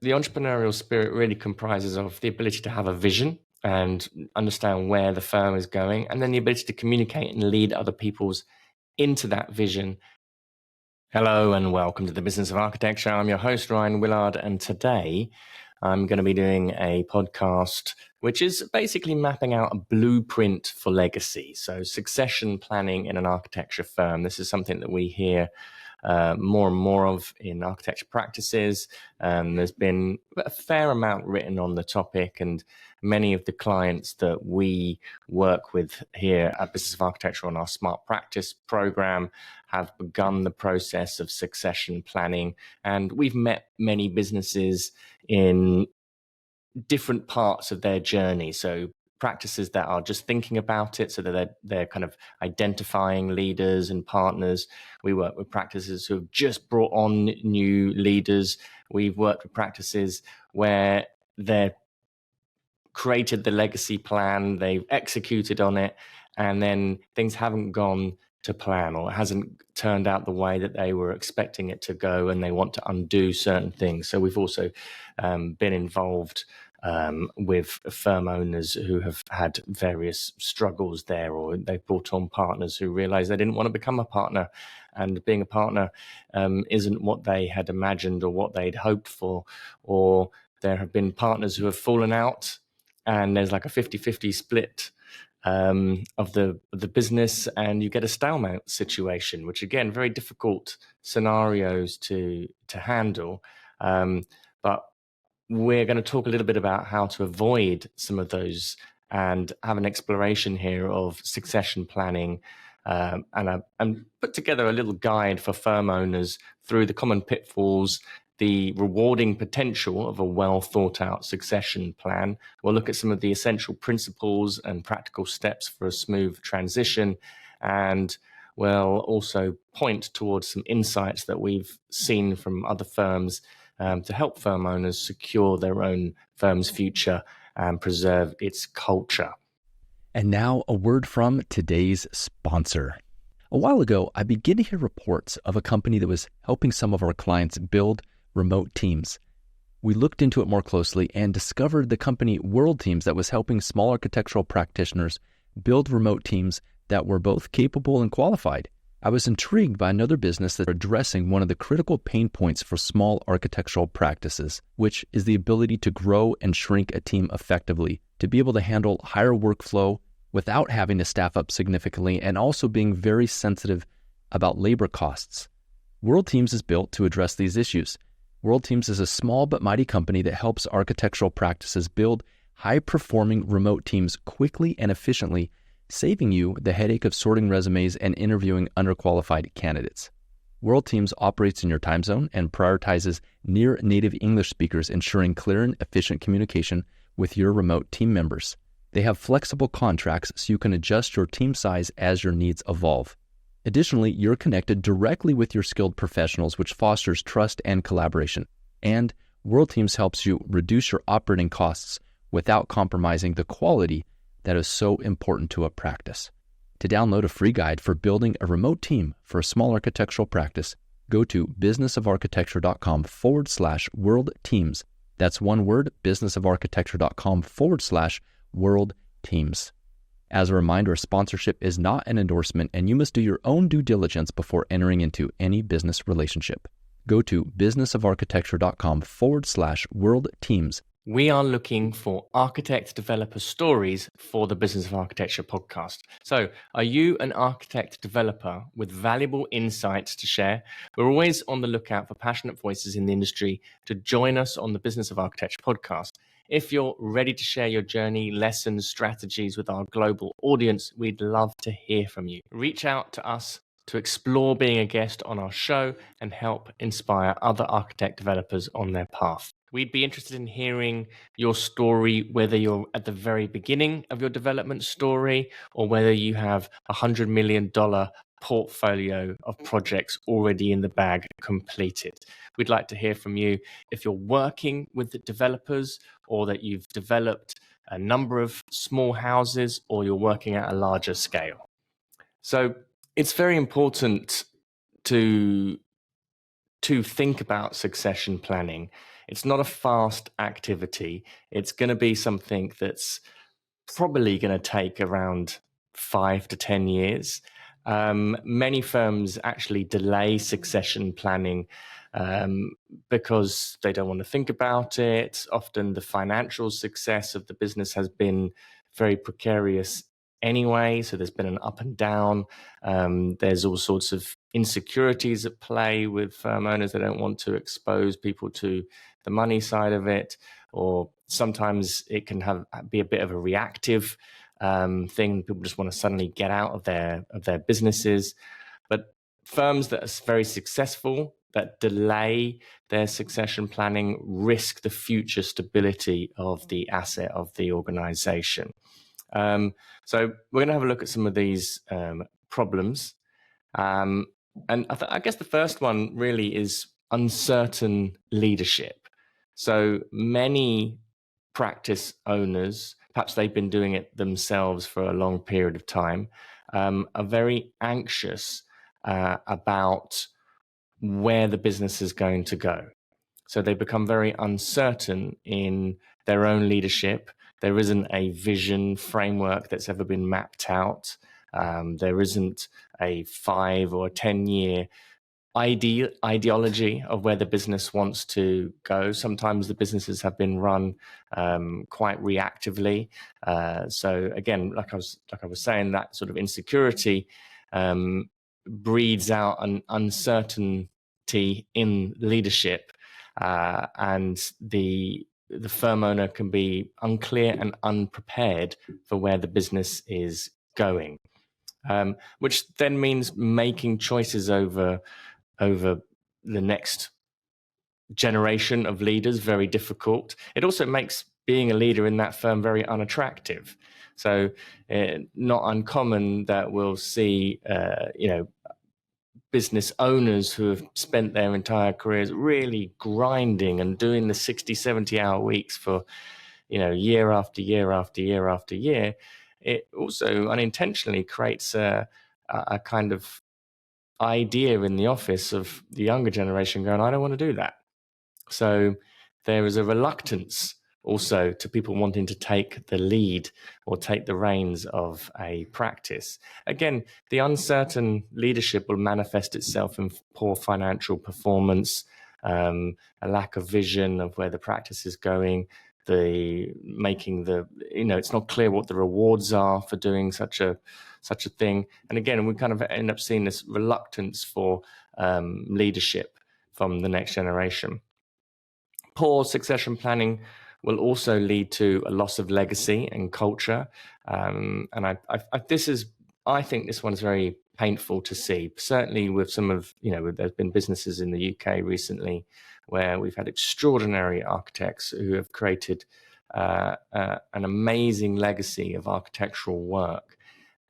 the entrepreneurial spirit really comprises of the ability to have a vision and understand where the firm is going, and then the ability to communicate and lead other people's into that vision. Hello and welcome to the Business of Architecture. I'm your host, Rion Willard, and today I'm going to be doing a podcast which is basically mapping out a blueprint for legacy. So succession planning in an architecture firm. This is something that we hear more and more of in architecture practices. There's been a fair amount written on the topic, and many of the clients that we work with here at Business of Architecture on our Smart Practice program have begun the process of succession planning. And we've met many businesses in different parts of their journey. So practices that are just thinking about it, so that they're kind of identifying leaders and partners. We work with practices who have just brought on new leaders. We've worked with practices where they're created the legacy plan, they've executed on it, and then things haven't gone to plan, or it hasn't turned out the way that they were expecting it to go, and they want to undo certain things. So we've also been involved with firm owners who have had various struggles there, or they've brought on partners who realized they didn't want to become a partner, and being a partner isn't what they had imagined or what they'd hoped for. Or there have been partners who have fallen out, and there's like a 50-50 split of the business, and you get a stalemate situation, which again, very difficult scenarios to handle. But we're going to talk a little bit about how to avoid some of those and have an exploration here of succession planning, and put together a little guide for firm owners through the common pitfalls, the rewarding potential of a well thought out succession plan. We'll look at some of the essential principles and practical steps for a smooth transition, and we'll also point towards some insights that we've seen from other firms to help firm owners secure their own firm's future and preserve its culture. And now a word from today's sponsor. A while ago, I began to hear reports of a company that was helping some of our clients build remote teams. We looked into it more closely and discovered the company World Teams that was helping small architectural practitioners build remote teams that were both capable and qualified. I was intrigued by another business that are addressing one of the critical pain points for small architectural practices, which is the ability to grow and shrink a team effectively, to be able to handle higher workflow without having to staff up significantly, and also being very sensitive about labor costs. World Teams is built to address these issues. World Teams is a small but mighty company that helps architectural practices build high-performing remote teams quickly and efficiently, saving you the headache of sorting resumes and interviewing underqualified candidates. World Teams operates in your time zone and prioritizes near-native English speakers, ensuring clear and efficient communication with your remote team members. They have flexible contracts so you can adjust your team size as your needs evolve. Additionally, you're connected directly with your skilled professionals, which fosters trust and collaboration. And World Teams helps you reduce your operating costs without compromising the quality that is so important to a practice. To download a free guide for building a remote team for a small architectural practice, go to businessofarchitecture.com/world teams. That's one word, businessofarchitecture.com/world teams. As a reminder, sponsorship is not an endorsement, and you must do your own due diligence before entering into any business relationship. Go to businessofarchitecture.com/world teams. We are looking for architect developer stories for the Business of Architecture podcast. So, are you an architect developer with valuable insights to share? We're always on the lookout for passionate voices in the industry to join us on the Business of Architecture podcast. If you're ready to share your journey, lessons, strategies with our global audience, we'd love to hear from you. Reach out to us to explore being a guest on our show and help inspire other architect developers on their path. We'd be interested in hearing your story, whether you're at the very beginning of your development story or whether you have $100 million portfolio of projects already in the bag completed. We'd like to hear from you if you're working with the developers, or that you've developed a number of small houses, or you're working at a larger scale. So it's very important to think about succession planning It's not a fast activity. It's going to be something that's probably going to take around 5 to 10 years. Many firms actually delay succession planning because they don't want to think about it. Often the financial success of the business has been very precarious anyway, so there's been an up and down. There's all sorts of insecurities at play with firm owners. They don't want to expose people to the money side of it, or sometimes it can be a bit of a reactive thing. People just want to suddenly get out of their businesses. But firms that are very successful, that delay their succession planning, risk the future stability of the asset of the organization. So we're going to have a look at some of these problems. And I guess the first one really is uncertain leadership. So many practice owners, perhaps they've been doing it themselves for a long period of time, are very anxious about where the business is going to go. So they become very uncertain in their own leadership. There isn't a vision framework that's ever been mapped out. There isn't a 5 or 10-year ideology of where the business wants to go. Sometimes the businesses have been run quite reactively. So again, like I was saying, that sort of insecurity breeds out an uncertainty in leadership, and the firm owner can be unclear and unprepared for where the business is going, which then means making choices over the next generation of leaders very difficult. It also makes being a leader in that firm very unattractive. So not uncommon that we'll see business owners who have spent their entire careers really grinding and doing the 60-70 hour weeks for year after year after year after year. It also unintentionally creates a kind of idea in the office of the younger generation going, I don't want to do that. So there is a reluctance also to people wanting to take the lead or take the reins of a practice. Again, the uncertain leadership will manifest itself in poor financial performance, a lack of vision of where the practice is going, it's not clear what the rewards are for doing such a thing. And again, we kind of end up seeing this reluctance for leadership from the next generation. Poor succession planning will also lead to a loss of legacy and culture. And I think this one's very painful to see. Certainly with some of, there's been businesses in the UK recently where we've had extraordinary architects who have created an amazing legacy of architectural work.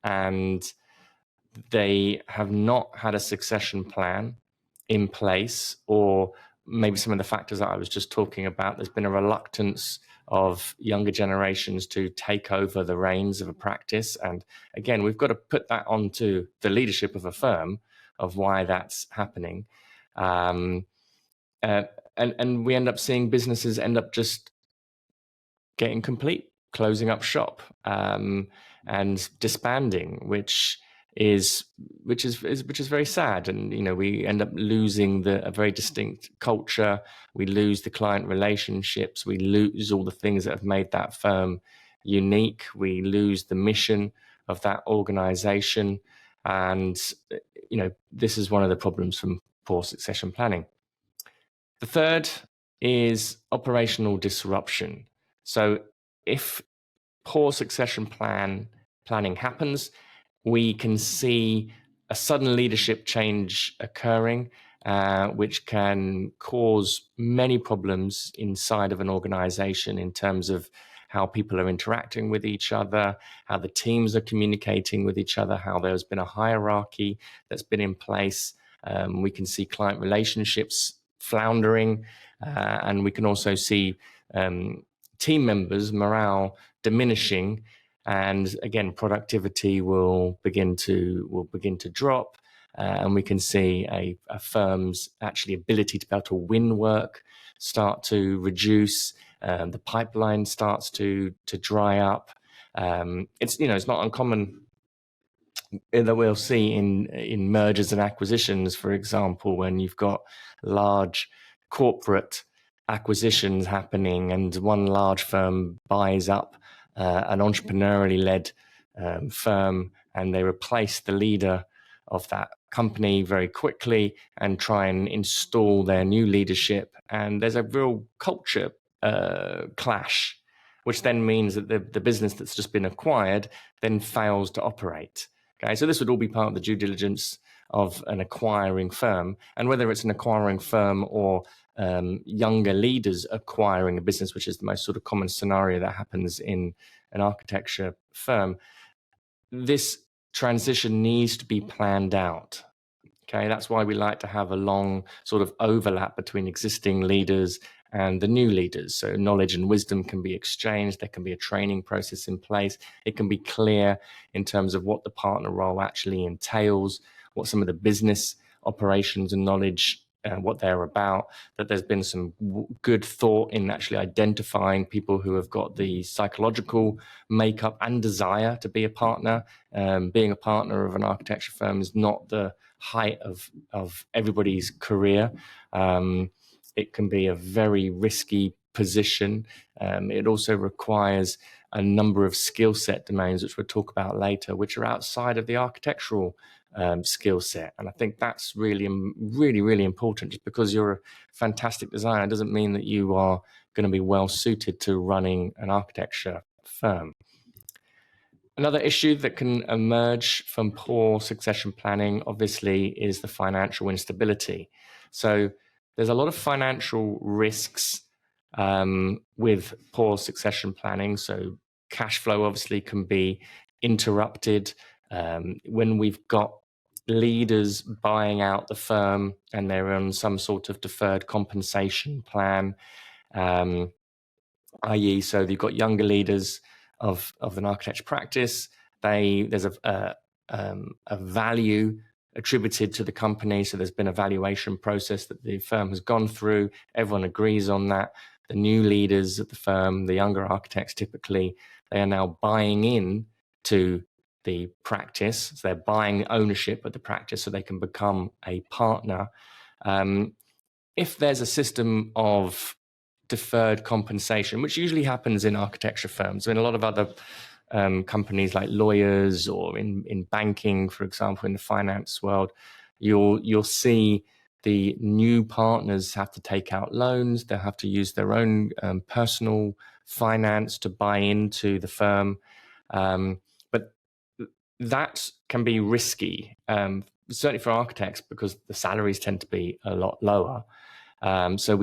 And they have not had a succession plan in place, or maybe some of the factors that I was just talking about. There's been a reluctance of younger generations to take over the reins of a practice. And again, we've got to put that onto the leadership of a firm of why that's happening. And we end up seeing businesses end up just getting complete, closing up shop, and disbanding, which is very sad. And we end up losing a very distinct culture. We lose the client relationships. We lose all the things that have made that firm unique. We lose the mission of that organization. And this is one of the problems from poor succession planning. The third is operational disruption. So if poor succession planning happens, we can see a sudden leadership change occurring, which can cause many problems inside of an organization in terms of how people are interacting with each other, how the teams are communicating with each other, how there's been a hierarchy that's been in place. We can see client relationships floundering, and we can also see team members' morale diminishing. And again, productivity will begin to drop, and we can see a firm's actually ability to be able to win work start to reduce, the pipeline starts to dry up. It's not uncommon that we'll see in mergers and acquisitions, for example, when you've got large corporate acquisitions happening and one large firm buys up an entrepreneurially led firm, and they replace the leader of that company very quickly and try and install their new leadership. And there's a real culture clash, which then means that the business that's just been acquired then fails to operate. Okay, so this would all be part of the due diligence of an acquiring firm, and whether it's an acquiring firm or younger leaders acquiring a business, which is the most sort of common scenario that happens in an architecture firm, this transition needs to be planned out. Okay, that's why we like to have a long sort of overlap between existing leaders and the new leaders. So knowledge and wisdom can be exchanged. There can be a training process in place. It can be clear in terms of what the partner role actually entails, what some of the business operations and knowledge, what they're about, that there's been some good thought in actually identifying people who have got the psychological makeup and desire to be a partner. Being a partner of an architecture firm is not the height of everybody's career. It can be a very risky position. It also requires a number of skill set domains, which we'll talk about later, which are outside of the architectural skill set. And I think that's really, really, really important. Just because you're a fantastic designer doesn't mean that you are going to be well suited to running an architecture firm. Another issue that can emerge from poor succession planning, obviously, is the financial instability. So there's a lot of financial risks with poor succession planning. So cash flow obviously can be interrupted. When we've got leaders buying out the firm and they're on some sort of deferred compensation plan, i.e., so you've got younger leaders of an architecture practice. There's a value attributed to the company. So there's been a valuation process that the firm has gone through. Everyone agrees on that. The new leaders of the firm, the younger architects typically, they are now buying in to the practice. So they're buying ownership of the practice so they can become a partner. If there's a system of deferred compensation, which usually happens in architecture firms, in a lot of other companies like lawyers or in banking, for example, in the finance world, you'll see the new partners have to take out loans. They'll have to use their own personal finance to buy into the firm. But that can be risky, certainly for architects, because the salaries tend to be a lot lower. So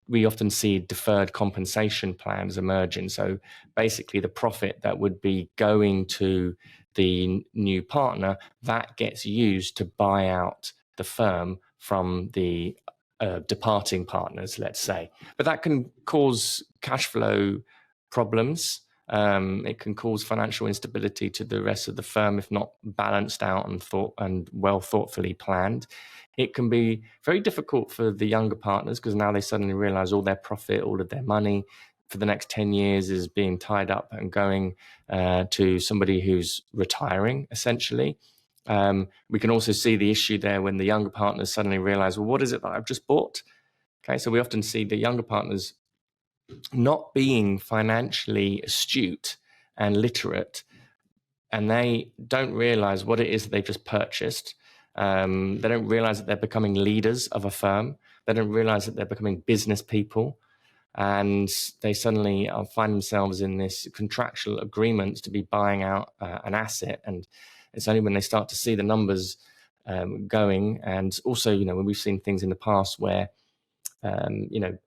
we often see deferred compensation plans emerging. So basically the profit that would be going to the new partner, that gets used to buy out the firm from the departing partners, let's say. But that can cause cash flow problems. It can cause financial instability to the rest of the firm if not balanced out and well thoughtfully planned. It can be very difficult for the younger partners because now they suddenly realize all their profit, all of their money for the next 10 years is being tied up and going to somebody who's retiring, essentially. We can also see the issue there when the younger partners suddenly realize, well, what is it that I've just bought? Okay, so we often see the younger partners not being financially astute and literate, and they don't realize what it is that they've just purchased. They don't realize that they're becoming leaders of a firm. They don't realize that they're becoming business people. And they suddenly find themselves in this contractual agreement to be buying out an asset. And it's only when they start to see the numbers going. And also, when we've seen things in the past where,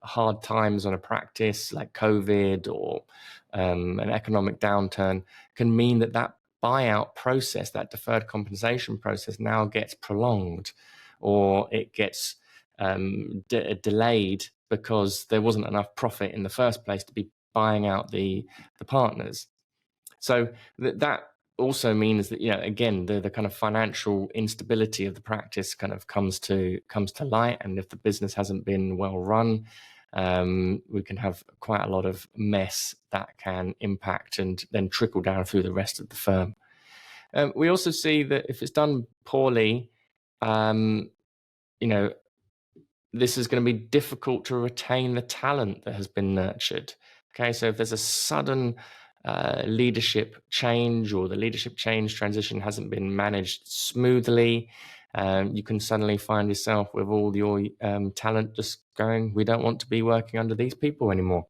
hard times on a practice like COVID or an economic downturn can mean that buyout process, that deferred compensation process now gets prolonged, or it gets delayed because there wasn't enough profit in the first place to be buying out the partners. So that also means that, again, the kind of financial instability of the practice kind of comes to light. And if the business hasn't been well run, we can have quite a lot of mess that can impact and then trickle down through the rest of the firm. We also see that if it's done poorly, this is going to be difficult to retain the talent that has been nurtured. Okay, so if there's a sudden leadership change, or the leadership change transition hasn't been managed smoothly, you can suddenly find yourself with all your talent just going, we don't want to be working under these people anymore.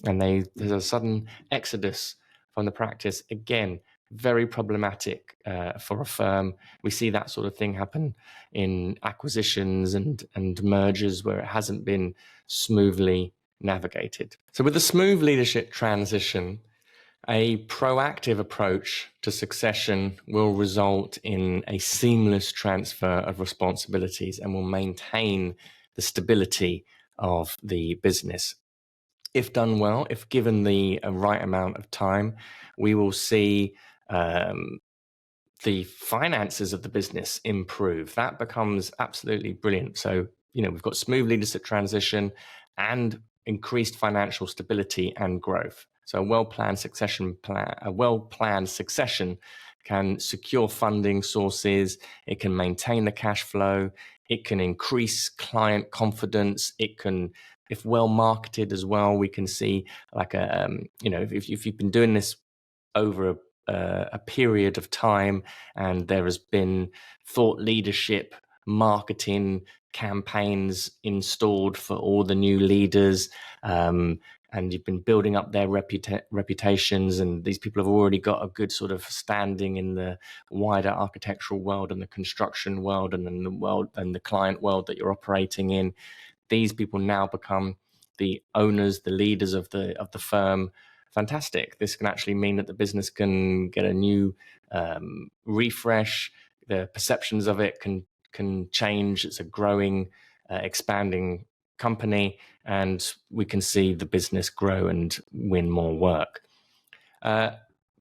And there's a sudden exodus from the practice. Again, very problematic for a firm. We see that sort of thing happen in acquisitions and mergers where it hasn't been smoothly navigated. So with a smooth leadership transition, a proactive approach to succession will result in a seamless transfer of responsibilities and will maintain the stability of the business. If done well, if given the right amount of time, we will see the finances of the business improve. That becomes absolutely brilliant. So, we've got smooth leadership transition and increased financial stability and growth. So a well-planned succession can secure funding sources. It can maintain the cash flow. It can increase client confidence. It can, if well marketed as well, we can see like if you've been doing this over a period of time, and there has been thought leadership marketing campaigns installed for all the new leaders, and you've been building up their reputations, and these people have already got a good sort of standing in the wider architectural world and the construction world and then the world and the client world that you're operating in. These people now become the owners, the leaders of the firm. Fantastic. This can actually mean that the business can get a new refresh. The perceptions of it can change. It's a growing, expanding company, and we can see the business grow and win more work.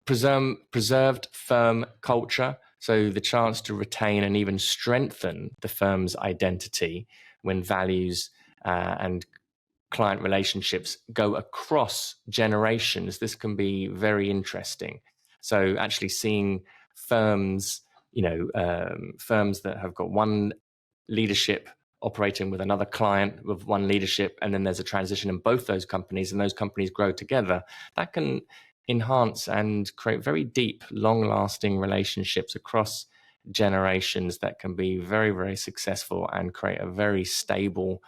Preserved firm culture, so the chance to retain and even strengthen the firm's identity when values and client relationships go across generations. This can be very interesting. So actually seeing firms, firms that have got one leadership operating with another client with one leadership, and then there's a transition in both those companies, and those companies grow together, that can enhance and create very deep, long-lasting relationships across generations that can be very, very successful and create a very stable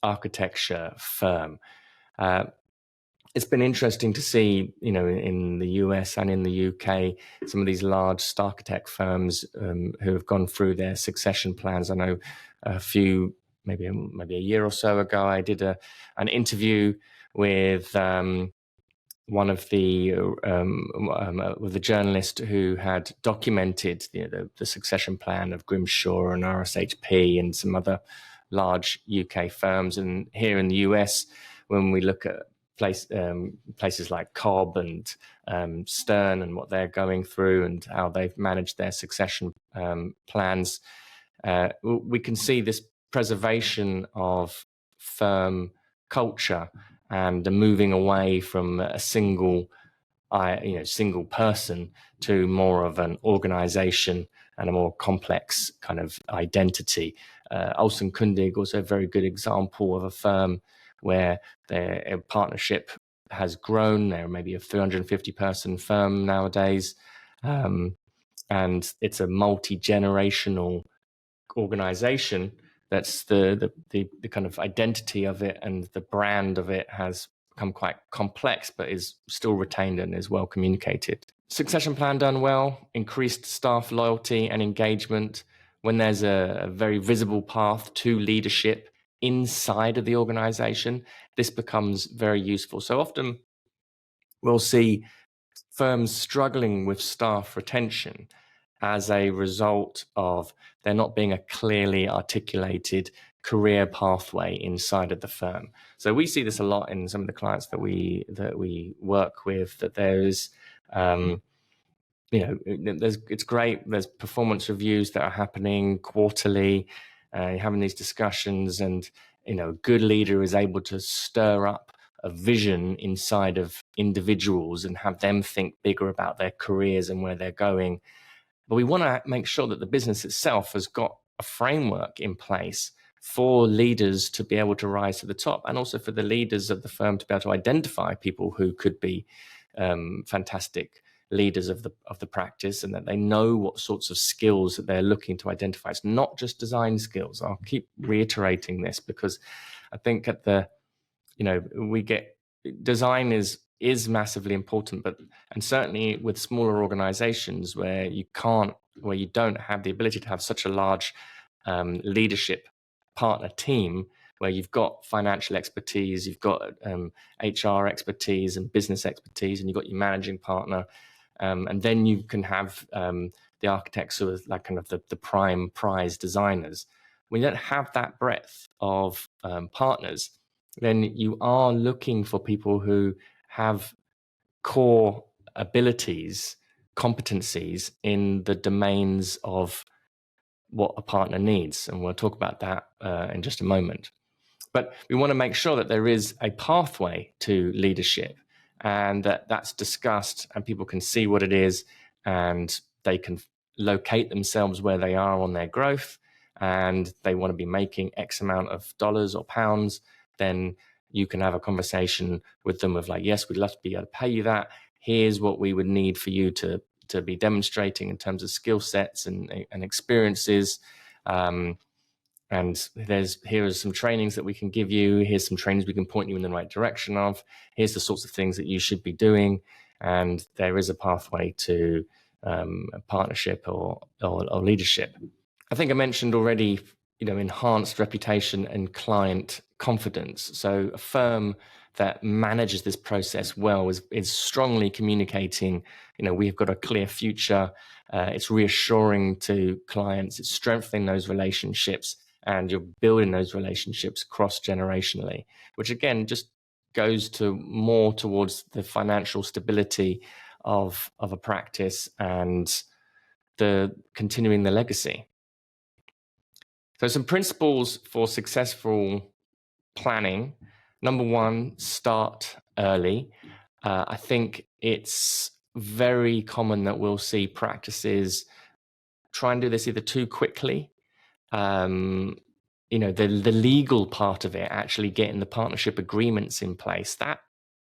architecture firm. It's been interesting to see, in the US and in the UK, some of these large architect firms who have gone through their succession plans. I know a few, maybe a year or so ago, I did an interview with one of with a journalist who had documented the succession plan of Grimshaw and RSHP and some other large UK firms. And here in the US, when we look at places like Cobb and Stern and what they're going through and how they've managed their succession plans, we can see this preservation of firm culture and moving away from a single person to more of an organization and a more complex kind of identity. Olsen Kundig, also a very good example of a firm where their partnership has grown. They're maybe a 350-person firm nowadays, and it's a multi-generational organization. That's the kind of identity of it, and the brand of it has become quite complex, but is still retained and is well communicated. Succession plan done well, increased staff loyalty and engagement. When there's a very visible path to leadership inside of the organization, this becomes very useful. So often we'll see firms struggling with staff retention as a result of there not being a clearly articulated career pathway inside of the firm. So we see this a lot in some of the clients that we work with, that there's it's great. There's performance reviews that are happening quarterly, having these discussions, and a good leader is able to stir up a vision inside of individuals and have them think bigger about their careers and where they're going. But we want to make sure that the business itself has got a framework in place for leaders to be able to rise to the top, and also for the leaders of the firm to be able to identify people who could be fantastic leaders of the practice, and that they know what sorts of skills that they're looking to identify. It's not just design skills. I'll keep reiterating this because I think we get design is massively important, and certainly with smaller organizations where you don't have the ability to have such a large leadership partner team, where you've got financial expertise, you've got HR expertise and business expertise, and you've got your managing partner, and then you can have the architects who are like kind of the prime prize designers. When you don't have that breadth of partners, then you are looking for people who have core abilities, competencies in the domains of what a partner needs. And we'll talk about that in just a moment. But we want to make sure that there is a pathway to leadership, and that's discussed and people can see what it is, and they can locate themselves where they are on their growth, and they want to be making X amount of dollars or pounds. Then you can have a conversation with them of like, yes, we'd love to be able to pay you that. Here's what we would need for you to be demonstrating in terms of skill sets and experiences. And here are some trainings that we can give you. Here's some trainings we can point you in the right direction of. Here's the sorts of things that you should be doing. And there is a pathway to a partnership or leadership. I think I mentioned already, enhanced reputation and client confidence. So a firm that manages this process well is strongly communicating, we've got a clear future. It's reassuring to clients. It's strengthening those relationships, and you're building those relationships cross-generationally, which again just goes to more towards the financial stability of a practice and the continuing the legacy. So some principles for successful planning. Number one, start early. I think it's very common that we'll see practices try and do this either too quickly. The legal part of it, actually getting the partnership agreements in place,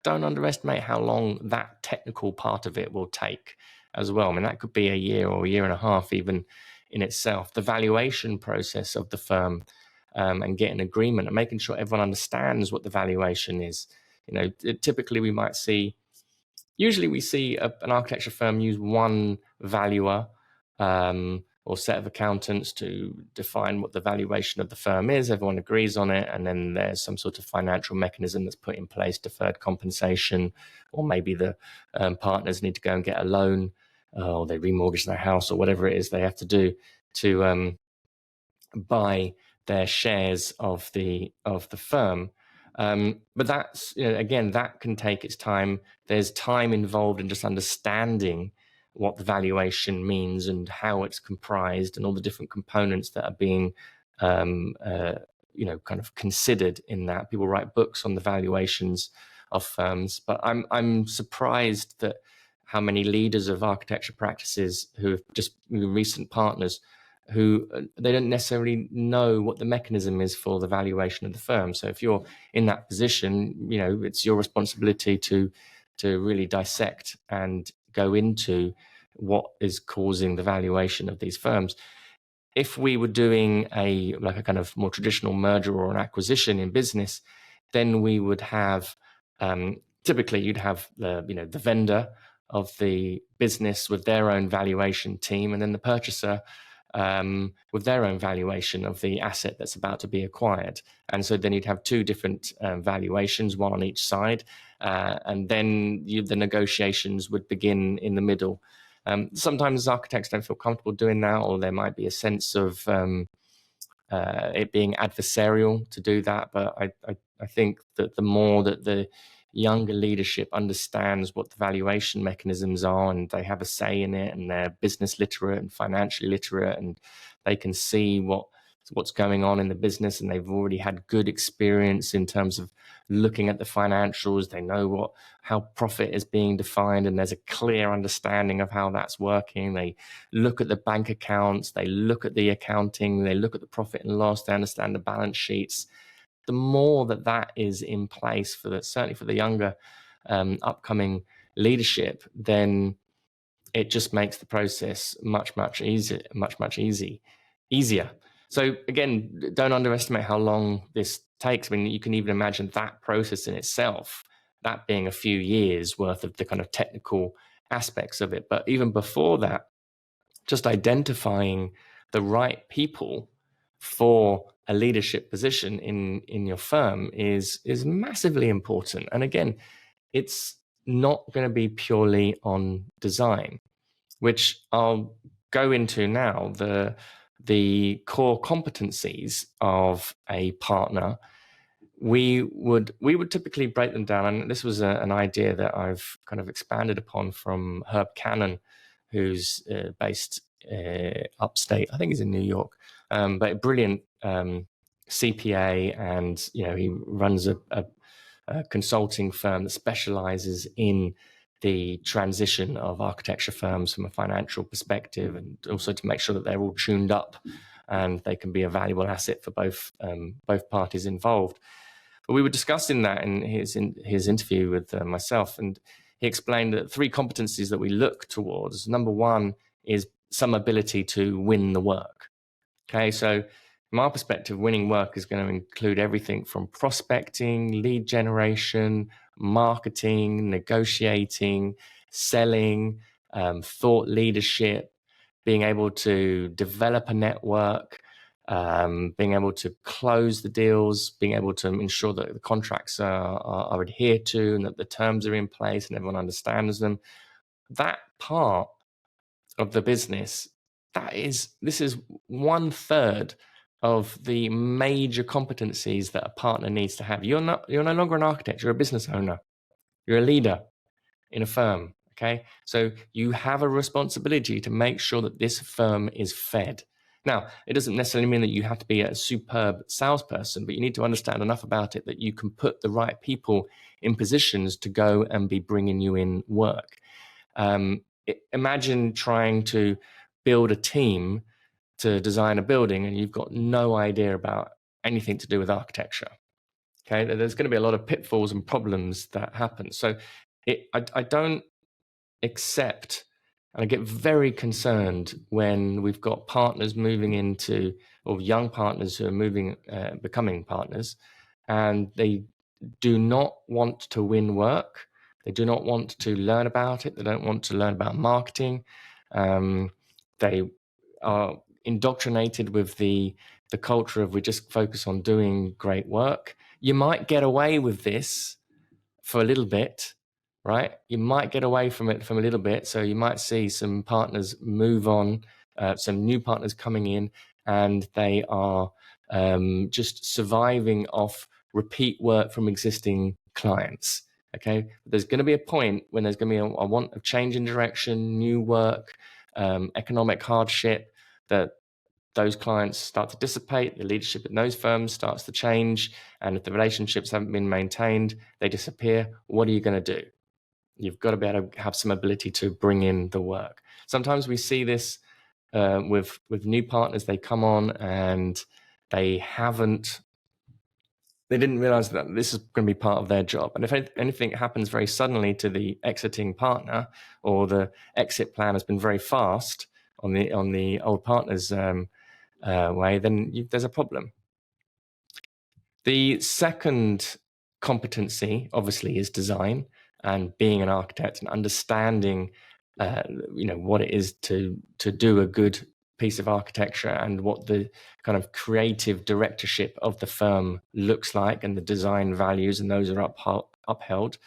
don't underestimate how long that technical part of it will take as well. I mean, that could be a year or a year and a half even in itself. The valuation process of the firm, and getting agreement and making sure everyone understands what the valuation is. Typically usually we see an architecture firm use one valuer or set of accountants to define what the valuation of the firm is. Everyone agrees on it, and then there's some sort of financial mechanism that's put in place, deferred compensation, or maybe the partners need to go and get a loan, or they remortgage their house, or whatever it is they have to do to buy their shares of the firm. But that's, again, that can take its time. There's time involved in just understanding what the valuation means and how it's comprised and all the different components that are being, kind of considered in that. People write books on the valuations of firms, but I'm surprised that how many leaders of architecture practices who have just recent partners who they don't necessarily know what the mechanism is for the valuation of the firm. So if you're in that position, it's your responsibility to really dissect and go into what is causing the valuation of these firms. If we were doing a kind of more traditional merger or an acquisition in business, then we would have typically you'd have the vendor of the business with their own valuation team, and then the purchaser with their own valuation of the asset that's about to be acquired. And so then you'd have two different valuations, one on each side, and then the negotiations would begin in the middle. Sometimes architects don't feel comfortable doing that, or there might be a sense of it being adversarial to do that. But I think that the more that the younger leadership understands what the valuation mechanisms are, and they have a say in it, and they're business literate and financially literate, and they can see what what's going on in the business, and they've already had good experience in terms of looking at the financials. They know how profit is being defined, and there's a clear understanding of how that's working. They look at the bank accounts, they look at the accounting, they look at the profit and loss, they understand the balance sheets. The more that is in place certainly for the younger upcoming leadership, then it just makes the process much easier. So again, don't underestimate how long this takes. I mean, you can even imagine that process in itself, that being a few years worth of the kind of technical aspects of it. But even before that, just identifying the right people for a leadership position in your firm is massively important. And again, it's not going to be purely on design, which I'll go into now. The core competencies of a partner, we would typically break them down, and this was an idea that I've kind of expanded upon from Herb Cannon, who's based upstate. I think he's in New York, but a brilliant CPA, and he runs a consulting firm that specializes in the transition of architecture firms from a financial perspective, and also to make sure that they're all tuned up and they can be a valuable asset for both parties involved. But we were discussing that in his interview with myself, and he explained that 3 competencies that we look towards. Number 1 is some ability to win the work. Okay, so from our perspective, winning work is going to include everything from prospecting, lead generation, marketing, negotiating, selling, thought leadership, being able to develop a network, being able to close the deals, being able to ensure that the contracts are adhered to and that the terms are in place and everyone understands them. That part of the business, this is 1/3 of the major competencies that a partner needs to have. You're no longer an architect, you're a business owner. You're a leader in a firm, okay? So you have a responsibility to make sure that this firm is fed. Now, it doesn't necessarily mean that you have to be a superb salesperson, but you need to understand enough about it that you can put the right people in positions to go and be bringing you in work. Imagine trying to build a team to design a building and you've got no idea about anything to do with architecture. Okay, there's going to be a lot of pitfalls and problems that happen. So I don't accept, and I get very concerned when we've got partners moving into, or young partners who are becoming partners, and they do not want to win work. They do not want to learn about it. They don't want to learn about marketing. They are indoctrinated with the culture of we just focus on doing great work. You might get away with this for a little bit, right? You might get away from it from a little bit. So you might see some partners move on, some new partners coming in, and they are just surviving off repeat work from existing clients. Okay, but there's going to be a point when there's going to be a want of change in direction, new work, economic hardship, that those clients start to dissipate, the leadership in those firms starts to change, and if the relationships haven't been maintained, they disappear. What are you going to do? You've got to be able to have some ability to bring in the work. Sometimes we see this with new partners. They come on and they didn't realize that this is going to be part of their job. And if anything happens very suddenly to the exiting partner, or the exit plan has been very fast on the old partner's way, then there's a problem. The second competency, obviously, is design and being an architect and understanding, what it is to do a good piece of architecture and what the kind of creative directorship of the firm looks like, and the design values, and those are upheld.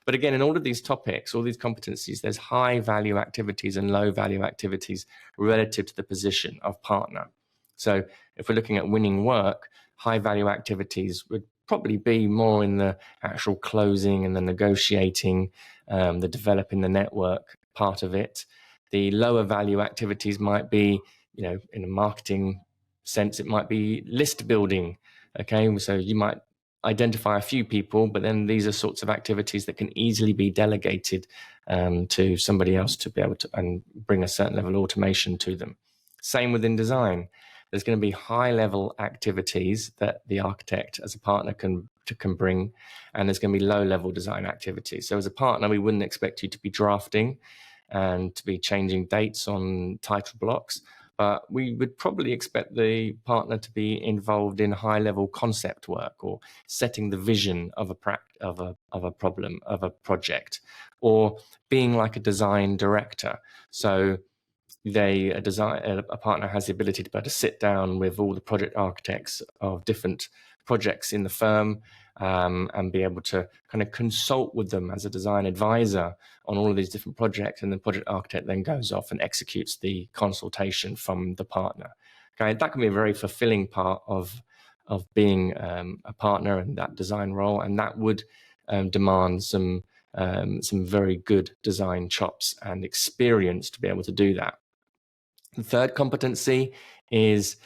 But again, in all of these topics, all these competencies, there's high value activities and low value activities relative to the position of partner. So if we're looking at winning work, high value activities would probably be more in the actual closing and the negotiating, the developing the network part of it. The lower value activities might be, in the marketing sense, it might be list building. Okay, so you might identify a few people, but then these are sorts of activities that can easily be delegated to somebody else to be able to and bring a certain level of automation to them. Same within design. There's going to be high level activities that the architect as a partner can bring, and there's going to be low level design activities. So as a partner, we wouldn't expect you to be drafting and to be changing dates on title blocks, but we would probably expect the partner to be involved in high level concept work or setting the vision of a problem, of a project, or being like a design director. So a partner has the ability to be able to sit down with all the project architects of different projects in the firm, and be able to kind of consult with them as a design advisor on all of these different projects. And the project architect then goes off and executes the consultation from the partner. Okay, that can be a very fulfilling part of being a partner in that design role, and that would demand some very good design chops and experience to be able to do that. The third competency is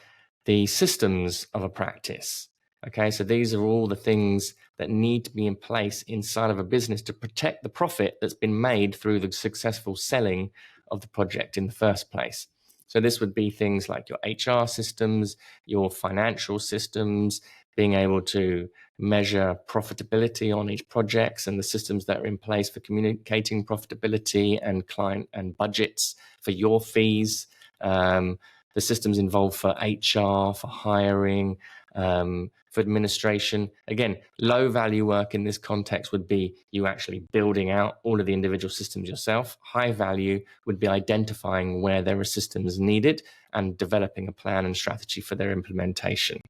the systems of a practice. Okay, so these are all the things that need to be in place inside of a business to protect the profit that's been made through the successful selling of the project in the first place. So this would be things like your HR systems, your financial systems, being able to measure profitability on each project, and the systems that are in place for communicating profitability and client and budgets for your fees. The systems involved for HR, for hiring, for administration. Again, low value work in this context would be you actually building out all of the individual systems yourself. High value would be identifying where there are systems needed and developing a plan and strategy for their implementation.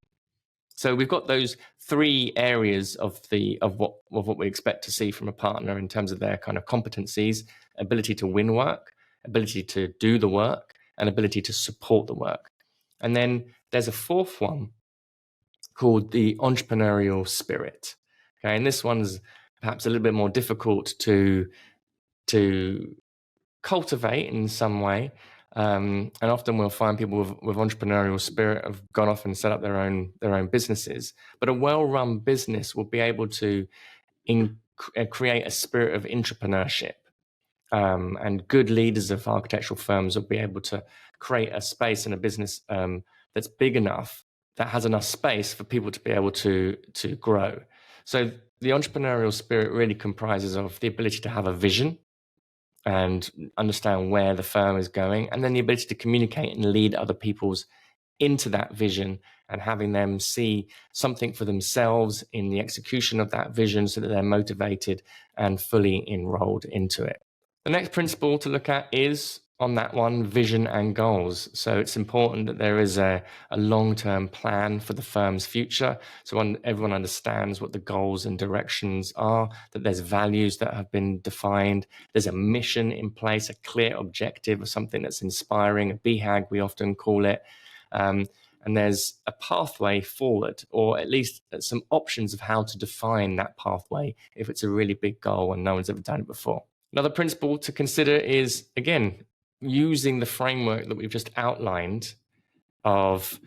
So we've got those three areas of what we expect to see from a partner in terms of their kind of competencies: ability to win work, ability to do the work, and ability to support the work. And then there's a fourth one called the entrepreneurial spirit. Okay, and this one's perhaps a little bit more difficult to cultivate in some way. And often we'll find people with entrepreneurial spirit have gone off and set up their own businesses. But a well-run business will be able to create a spirit of entrepreneurship. And good leaders of architectural firms will be able to create a space in a business that's big enough, that has enough space for people to be able to grow. So the entrepreneurial spirit really comprises of the ability to have a vision and understand where the firm is going, and then the ability to communicate and lead other people's into that vision and having them see something for themselves in the execution of that vision so that they're motivated and fully enrolled into it. The next principle to look at is, on that one, vision and goals. So it's important that there is a long-term plan for the firm's future. So everyone understands what the goals and directions are, that there's values that have been defined, there's a mission in place, a clear objective of something that's inspiring, a BHAG we often call it. And there's a pathway forward, or at least some options of how to define that pathway if it's a really big goal and no one's ever done it before. Another principle to consider is, again, using the framework that we've just outlined of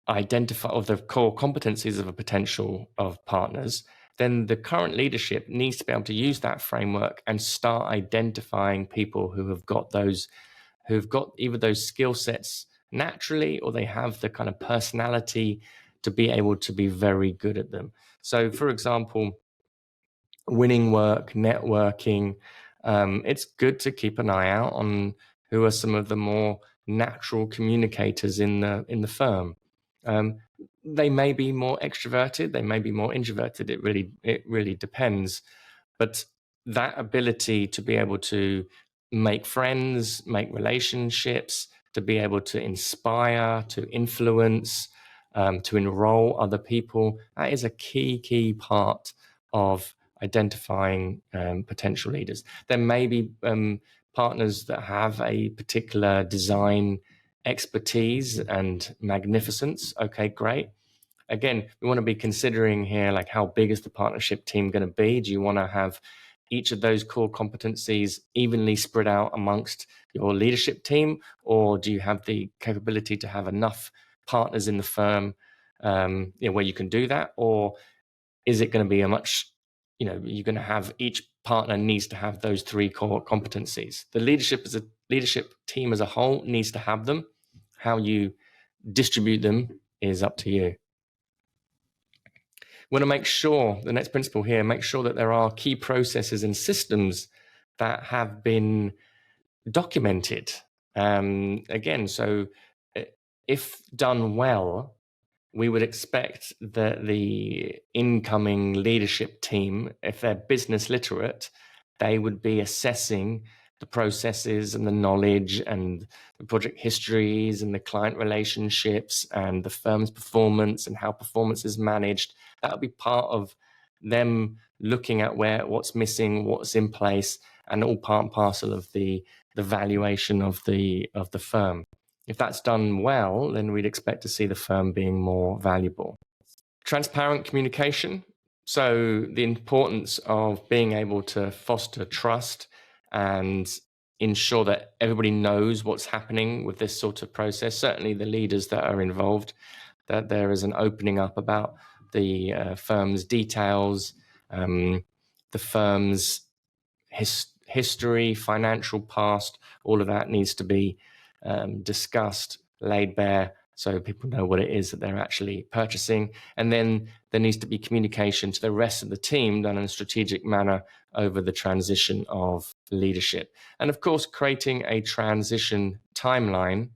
the core competencies of a potential of partners. Then the current leadership needs to be able to use that framework and start identifying people who've got either those skill sets naturally, or they have the kind of personality to be able to be very good at them. So, for example, winning work, networking, it's good to keep an eye out on who are some of the more natural communicators in the firm. They may be more extroverted, they may be more introverted. It really depends. But that ability to be able to make friends, make relationships, to be able to inspire, to influence, to enroll other people, that is a key part of identifying potential leaders. There may be partners that have a particular design expertise and magnificence. Okay, great. Again, we want to be considering here, like, how big is the partnership team going to be? Do you want to have each of those core competencies evenly spread out amongst your leadership team, or do you have the capability to have enough partners in the firm, where you can do that? Or is it going to be a much, you're going to have each partner needs to have those three core competencies. The leadership team as a whole needs to have them. How you distribute them is up to you. We want to make sure, the next principle here, make sure that there are key processes and systems that have been documented. Again, so if done well, we would expect that the incoming leadership team, if they're business literate, they would be assessing the processes and the knowledge and the project histories and the client relationships and the firm's performance and how performance is managed. That would be part of them looking at what's missing, what's in place, and all part and parcel of the valuation of the firm. If that's done well, then we'd expect to see the firm being more valuable. Transparent communication. So the importance of being able to foster trust and ensure that everybody knows what's happening with this sort of process. Certainly the leaders that are involved, that there is an opening up about the firm's details, the firm's history, financial past, all of that needs to be discussed, laid bare, so people know what it is that they're actually purchasing. And then there needs to be communication to the rest of the team done in a strategic manner over the transition of leadership. And of course, creating a transition timeline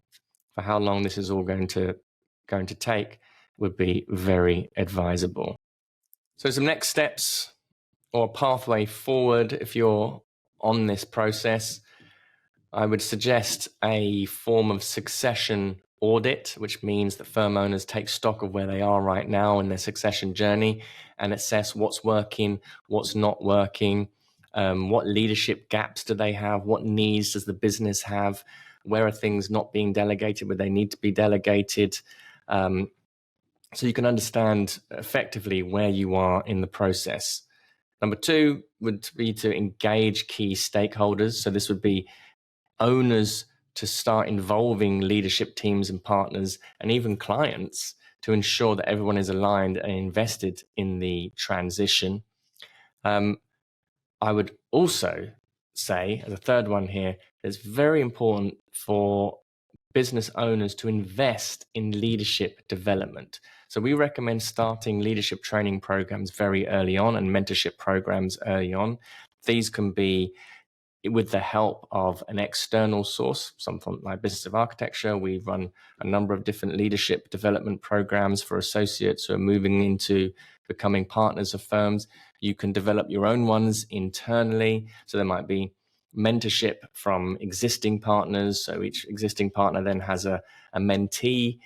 for how long this is all going to take would be very advisable. So some next steps or pathway forward if you're on this process. I would suggest a form of succession audit, which means that firm owners take stock of where they are right now in their succession journey and assess what's working, what's not working, what leadership gaps do they have, what needs does the business have, where are things not being delegated where they need to be delegated, so you can understand effectively where you are in the process. Number two would be to engage key stakeholders. So this would be owners to start involving leadership teams and partners and even clients to ensure that everyone is aligned and invested in the transition. I would also say, as a third one here, it's very important for business owners to invest in leadership development. So we recommend starting leadership training programs very early on and mentorship programs early on. These can be with the help of an external source, something like Business of Architecture. We run a number of different leadership development programs for associates who are moving into becoming partners of firms. You can develop your own ones internally. So there might be mentorship from existing partners. So each existing partner then has a mentee.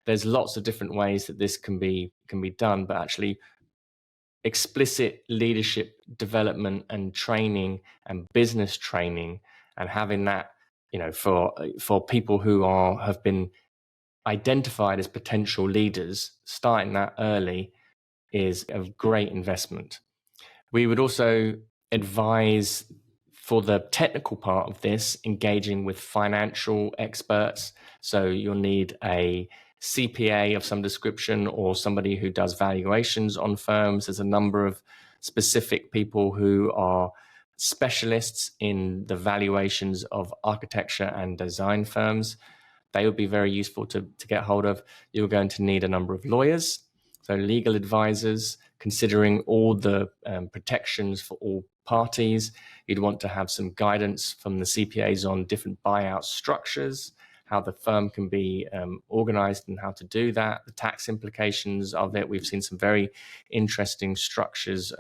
There's lots of different ways that this can be done, but actually explicit leadership development and training and business training and having that, for people who have been identified as potential leaders, starting that early is a great investment. We would also advise for the technical part of this, engaging with financial experts. So you'll need a CPA of some description or somebody who does valuations on firms. There's a number of specific people who are specialists in the valuations of architecture and design firms. They would be very useful to get hold of. You're going to need a number of lawyers, so legal advisors, considering all the protections for all parties. You'd want to have some guidance from the CPAs on different buyout structures, how the firm can be organized and how to do that, the tax implications of it. We've seen some very interesting structures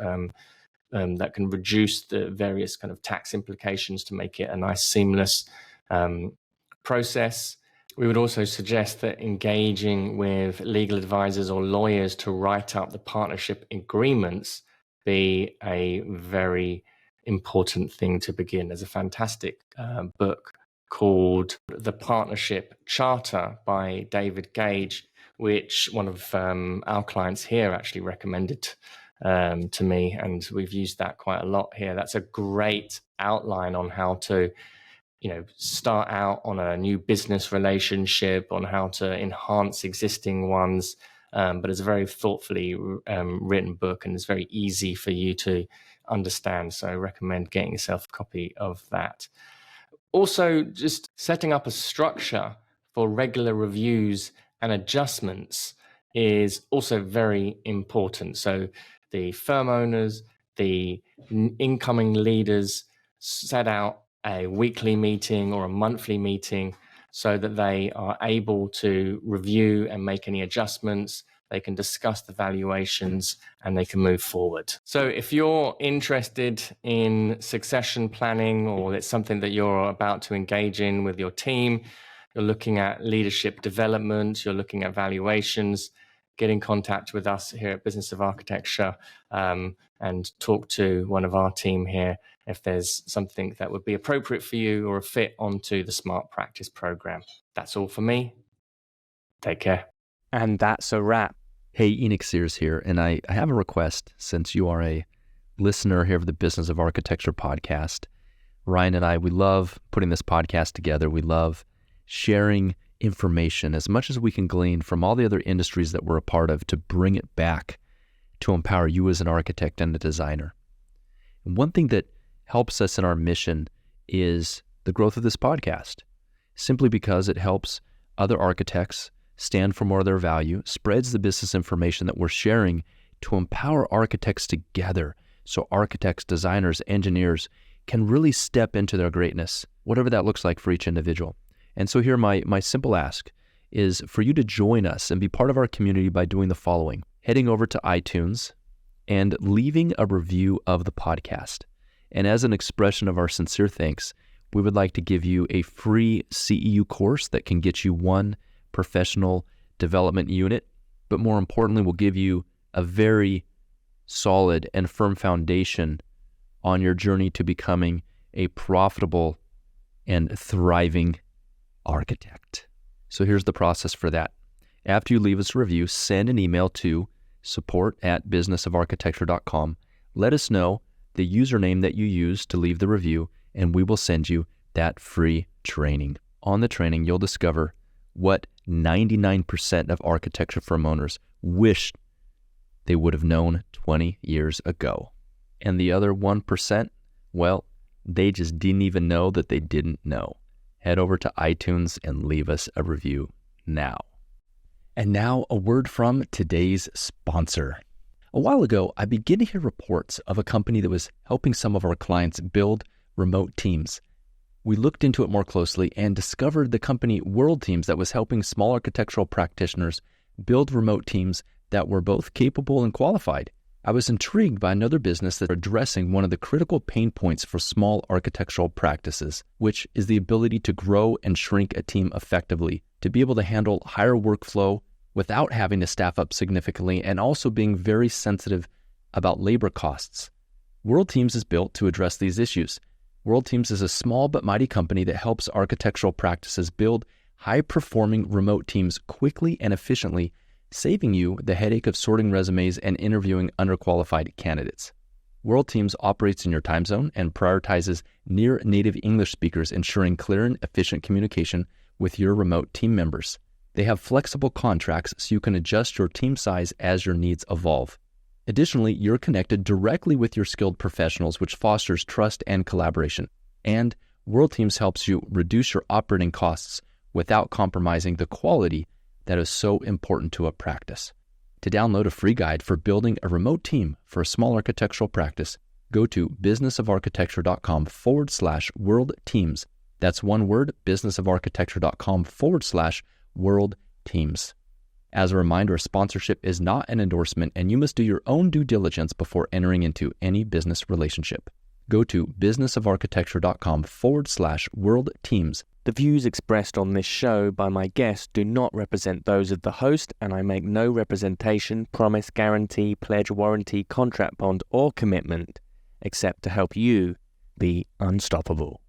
that can reduce the various kind of tax implications to make it a nice seamless process. We would also suggest that engaging with legal advisors or lawyers to write up the partnership agreements be a very important thing to begin. There's a fantastic book called The Partnership Charter by David Gage, which one of our clients here actually recommended to me, and we've used that quite a lot here. That's a great outline on how to start out on a new business relationship, on how to enhance existing ones. But it's a very thoughtfully written book, and it's very easy for you to understand. So I recommend getting yourself a copy of that. Also, just setting up a structure for regular reviews and adjustments is also very important. So the firm owners, the incoming leaders set out a weekly meeting or a monthly meeting so that they are able to review and make any adjustments. They can discuss the valuations and they can move forward. So if you're interested in succession planning, or it's something that you're about to engage in with your team, you're looking at leadership development, you're looking at valuations, get in contact with us here at Business of Architecture and talk to one of our team here if there's something that would be appropriate for you or a fit onto the Smart Practice program. That's all for me. Take care. And that's a wrap. Hey, Enoch Sears here, and I have a request. Since you are a listener here of the Business of Architecture podcast, Ryan and I, we love putting this podcast together. We love sharing information as much as we can glean from all the other industries that we're a part of to bring it back to empower you as an architect and a designer. And one thing that helps us in our mission is the growth of this podcast, simply because it helps other architects stand for more of their value, spreads the business information that we're sharing to empower architects together so architects, designers, engineers can really step into their greatness, whatever that looks like for each individual. And so here my simple ask is for you to join us and be part of our community by doing the following: heading over to iTunes and leaving a review of the podcast. And as an expression of our sincere thanks, we would like to give you a free CEU course that can get you one professional development unit, but more importantly, will give you a very solid and firm foundation on your journey to becoming a profitable and thriving architect. So here's the process for that. After you leave us a review, send an email to support@businessofarchitecture.com. Let us know the username that you use to leave the review, and we will send you that free training. On the training, you'll discover what 99% of architecture firm owners wish they would have known 20 years ago. And the other 1%, well, they just didn't even know that they didn't know. Head over to iTunes and leave us a review now. And now a word from today's sponsor. A while ago, I began to hear reports of a company that was helping some of our clients build remote teams. We looked into it more closely and discovered the company World Teams that was helping small architectural practitioners build remote teams that were both capable and qualified. I was intrigued by another business that addressing one of the critical pain points for small architectural practices, which is the ability to grow and shrink a team effectively, to be able to handle higher workflow without having to staff up significantly, and also being very sensitive about labor costs. World Teams is built to address these issues. World Teams is a small but mighty company that helps architectural practices build high-performing remote teams quickly and efficiently, saving you the headache of sorting resumes and interviewing underqualified candidates. World Teams operates in your time zone and prioritizes near-native English speakers, ensuring clear and efficient communication with your remote team members. They have flexible contracts so you can adjust your team size as your needs evolve. Additionally, you're connected directly with your skilled professionals, which fosters trust and collaboration. And World Teams helps you reduce your operating costs without compromising the quality that is so important to a practice. To download a free guide for building a remote team for a small architectural practice, go to businessofarchitecture.com/world teams. That's one word, businessofarchitecture.com/world teams. As a reminder, sponsorship is not an endorsement, and you must do your own due diligence before entering into any business relationship. Go to businessofarchitecture.com/world teams. The views expressed on this show by my guests do not represent those of the host, and I make no representation, promise, guarantee, pledge, warranty, contract bond, or commitment, except to help you be unstoppable.